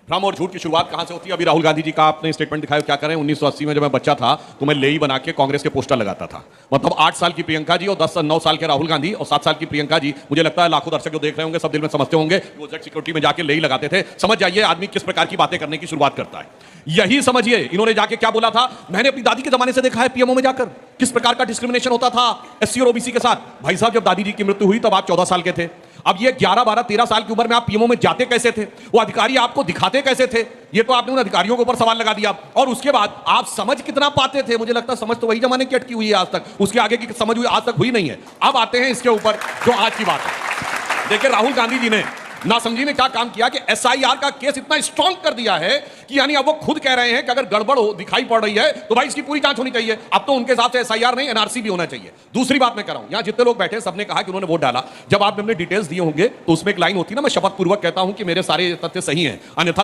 भ्रम और झूठ की शुरुआत कहां से होती है? अभी राहुल गांधी जी का आपने स्टेटमेंट दिखाया, क्या करें 1980 में जब मैं बच्चा था तो मैं लेई बना के कांग्रेस के पोस्टर लगाता था। मतलब 8 साल की प्रियंका जी और 9 साल के राहुल गांधी और 7 साल की प्रियंका जी, मुझे लगता है लाखों दर्शक जो देख रहे होंगे सब दिल में समझते होंगे वो जेड सिक्योरिटी में जाके लेई लगाते थे। समझ जाइए आदमी किस प्रकार की बातें करने की शुरुआत करता है। यही समझिए इन्होंने जाके क्या बोला था, मैंने अपनी दादी के जमाने से देखा है पीएमओ में जाकर किस प्रकार का डिस्क्रिमिनेशन होता था एससी और ओबीसी के साथ। भाई साहब जब दादी जी की मृत्यु हुई तब आप 14 साल के थे। अब ये 11, 12, 13 साल की उम्र में आप पीएमओ में जाते कैसे थे? वो अधिकारी आपको दिखाते कैसे थे? ये तो आपने उन अधिकारियों के ऊपर सवाल लगा दिया। और उसके बाद आप समझ कितना पाते थे? मुझे लगता है समझ तो वही जमाने की अटकी हुई है आज तक, उसके आगे की समझ हुई आज तक हुई नहीं है। अब आते हैं इसके ऊपर जो आज की बात है। देखिए राहुल गांधी जी ने नासमझी ने क्या काम किया कि एसआईआर का केस इतना स्ट्रांग कर दिया है कि यानी अब वो खुद कह रहे हैं कि अगर गड़बड़ हो दिखाई पड़ रही है तो भाई इसकी पूरी जांच होनी चाहिए। अब तो उनके हिसाब से एसआईआर नहीं एनआरसी भी होना चाहिए। दूसरी बात मैं कर रहा हूं, यहां जितने लोग बैठे सबने कहा कि उन्होंने वोट डाला। जब आपने अपने डिटेल्स दिए होंगे तो उसमें एक लाइन होती है ना, मैं शपथ पूर्वक कहता हूं कि मेरे सारे तथ्य सही हैं, अन्यथा